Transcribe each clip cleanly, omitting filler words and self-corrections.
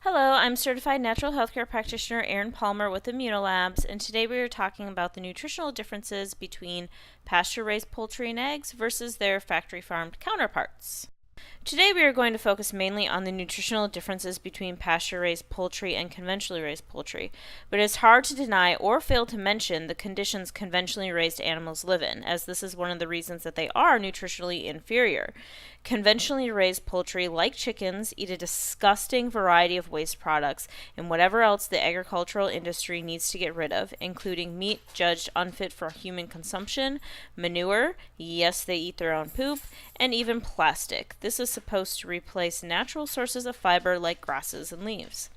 Hello, I'm certified natural healthcare practitioner Erin Palmer with Immuno Labs, and today we are talking about the nutritional differences between pasture-raised poultry and eggs versus their factory-farmed counterparts. Today we are going to focus mainly on the nutritional differences between pasture-raised poultry and conventionally raised poultry, but it's hard to deny or fail to mention the conditions conventionally raised animals live in, as this is one of the reasons that they are nutritionally inferior. Conventionally raised poultry, like chickens, eat a disgusting variety of waste products and whatever else the agricultural industry needs to get rid of, including meat judged unfit for human consumption, manure, yes, they eat their own poop, and even plastic. This is supposed to replace natural sources of fiber like grasses and leaves.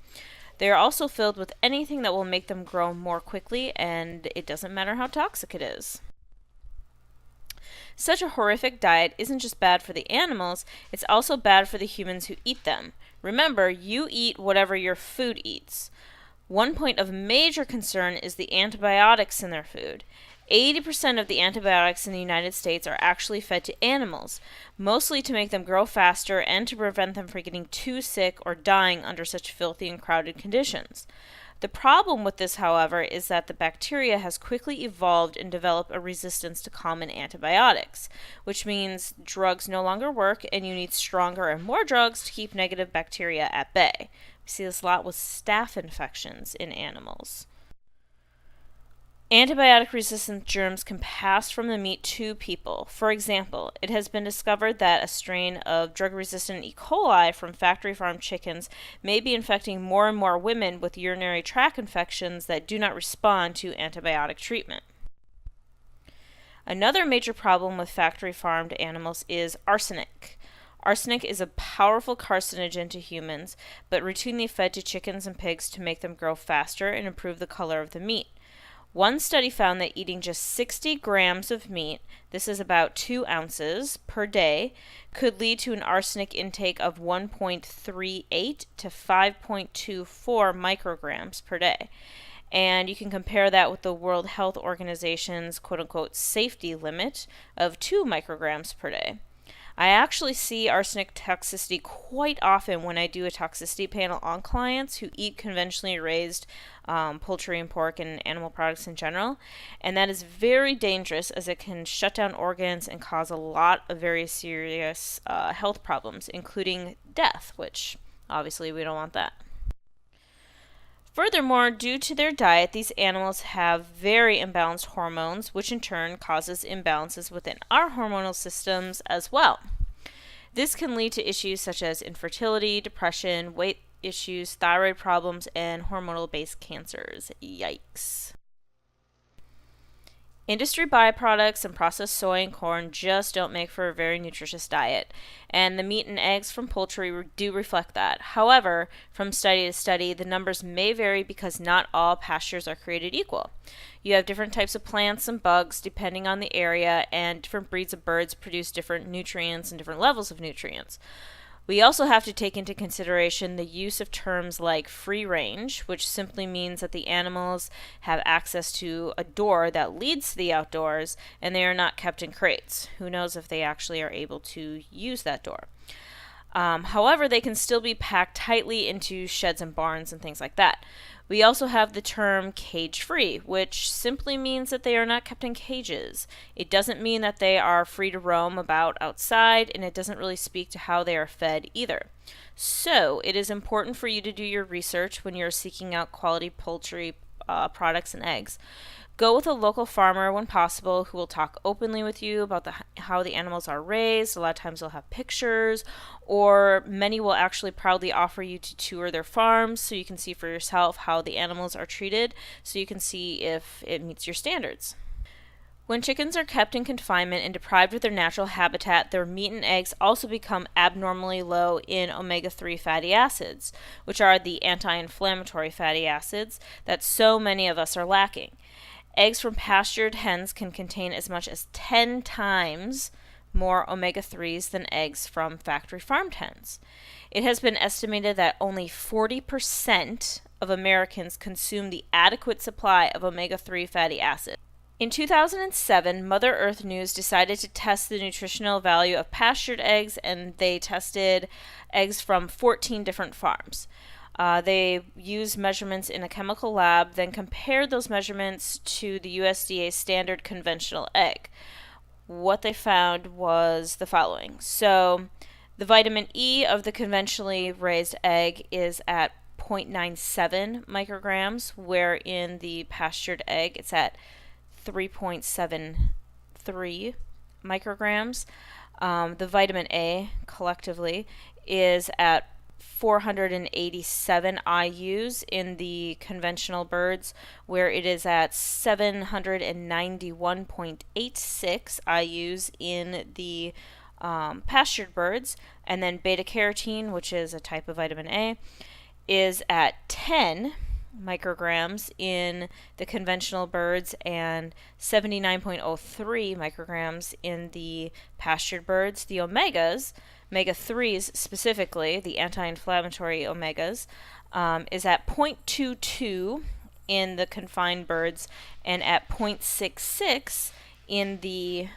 They are also filled with anything that will make them grow more quickly, and it doesn't matter how toxic it is. Such a horrific diet isn't just bad for the animals, it's also bad for the humans who eat them. Remember, you eat whatever your food eats. One point of major concern is the antibiotics in their food. 80% of the antibiotics in the United States are actually fed to animals, mostly to make them grow faster and to prevent them from getting too sick or dying under such filthy and crowded conditions. The problem with this, however, is that the bacteria has quickly evolved and developed a resistance to common antibiotics, which means drugs no longer work and you need stronger and more drugs to keep negative bacteria at bay. We see this a lot with staph infections in animals. Antibiotic-resistant germs can pass from the meat to people. For example, it has been discovered that a strain of drug-resistant E. coli from factory-farmed chickens may be infecting more and more women with urinary tract infections that do not respond to antibiotic treatment. Another major problem with factory-farmed animals is arsenic. Arsenic is a powerful carcinogen to humans, but routinely fed to chickens and pigs to make them grow faster and improve the color of the meat. One study found that eating just 60 grams of meat, this is about 2 ounces per day, could lead to an arsenic intake of 1.38 to 5.24 micrograms per day. And you can compare that with the World Health Organization's quote-unquote safety limit of 2 micrograms per day. I actually see arsenic toxicity quite often when I do a toxicity panel on clients who eat conventionally raised poultry and pork and animal products in general, and that is very dangerous as it can shut down organs and cause a lot of very serious health problems, including death, which obviously we don't want that. Furthermore, due to their diet, these animals have very imbalanced hormones, which in turn causes imbalances within our hormonal systems as well. This can lead to issues such as infertility, depression, weight issues, thyroid problems, and hormonal-based cancers. Yikes. Industry byproducts and processed soy and corn just don't make for a very nutritious diet, and the meat and eggs from poultry do reflect that. However, from study to study, the numbers may vary because not all pastures are created equal. You have different types of plants and bugs depending on the area, and different breeds of birds produce different nutrients and different levels of nutrients. We also have to take into consideration the use of terms like free range, which simply means that the animals have access to a door that leads to the outdoors and they are not kept in crates. Who knows if they actually are able to use that door. However, they can still be packed tightly into sheds and barns and things like that. We also have the term cage-free, which simply means that they are not kept in cages. It doesn't mean that they are free to roam about outside, and it doesn't really speak to how they are fed either. So, it is important for you to do your research when you're seeking out quality poultry products and eggs. Go with a local farmer when possible who will talk openly with you about how the animals are raised. A lot of times they'll have pictures, or many will actually proudly offer you to tour their farms so you can see for yourself how the animals are treated, so you can see if it meets your standards. When chickens are kept in confinement and deprived of their natural habitat, their meat and eggs also become abnormally low in omega-3 fatty acids, which are the anti-inflammatory fatty acids that so many of us are lacking. Eggs from pastured hens can contain as much as 10 times more omega-3s than eggs from factory-farmed hens. It has been estimated that only 40% of Americans consume the adequate supply of omega-3 fatty acids. In 2007, Mother Earth News decided to test the nutritional value of pastured eggs, and they tested eggs from 14 different farms. They used measurements in a chemical lab, then compared those measurements to the USDA standard conventional egg. What they found was the following. So the vitamin E of the conventionally raised egg is at 0.97 micrograms, where in the pastured egg it's at 3.73 micrograms. The vitamin A collectively is at 487 IUs in the conventional birds, where it is at 791.86 IUs in the pastured birds. And then beta carotene, which is a type of vitamin A, is at 10 micrograms in the conventional birds and 79.03 micrograms in the pastured birds. The omegas, omega-3s specifically, the anti-inflammatory omegas, is at 0.22 in the confined birds and at 0.66 in the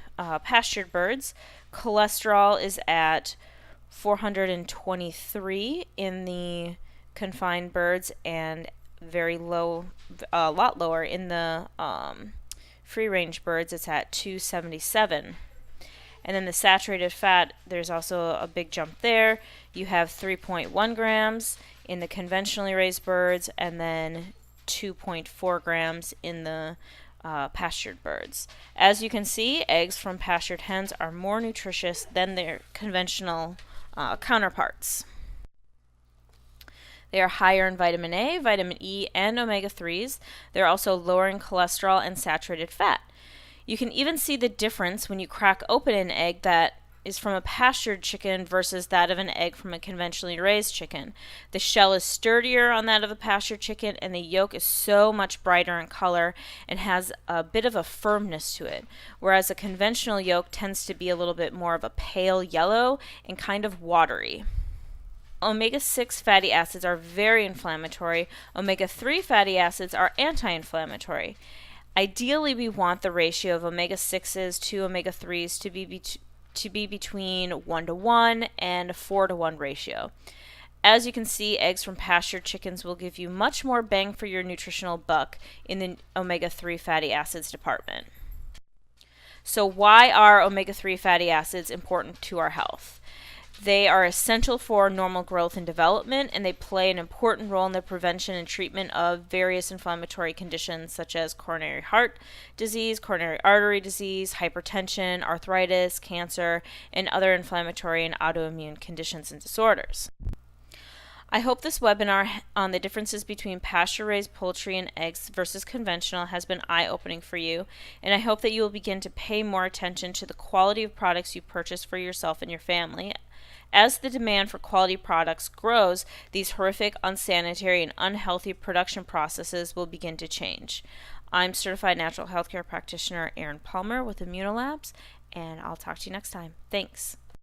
pastured birds. Cholesterol is at 423 in the confined birds and very low, a lot lower in the free-range birds. It's at 277. And then the saturated fat, there's also a big jump there. You have 3.1 grams in the conventionally raised birds and then 2.4 grams in the pastured birds. As you can see, eggs from pastured hens are more nutritious than their conventional counterparts. They are higher in vitamin A, vitamin E, and omega-3s. They're also lower in cholesterol and saturated fat. You can even see the difference when you crack open an egg that is from a pastured chicken versus that of an egg from a conventionally raised chicken. The shell is sturdier on that of a pastured chicken, and the yolk is so much brighter in color and has a bit of a firmness to it, whereas a conventional yolk tends to be a little bit more of a pale yellow and kind of watery. Omega-6 fatty acids are very inflammatory. Omega-3 fatty acids are anti-inflammatory. Ideally, we want the ratio of omega-6s to omega-3s to be between 1:1 and a 4:1 ratio. As you can see, eggs from pastured chickens will give you much more bang for your nutritional buck in the omega-3 fatty acids department. So why are omega-3 fatty acids important to our health? They are essential for normal growth and development, and they play an important role in the prevention and treatment of various inflammatory conditions such as coronary heart disease, coronary artery disease, hypertension, arthritis, cancer, and other inflammatory and autoimmune conditions and disorders. I hope this webinar on the differences between pasture-raised poultry and eggs versus conventional has been eye-opening for you, and I hope that you will begin to pay more attention to the quality of products you purchase for yourself and your family. As the demand for quality products grows, these horrific, unsanitary, and unhealthy production processes will begin to change. I'm certified natural healthcare practitioner Erin Palmer with Immuno Labs, and I'll talk to you next time. Thanks.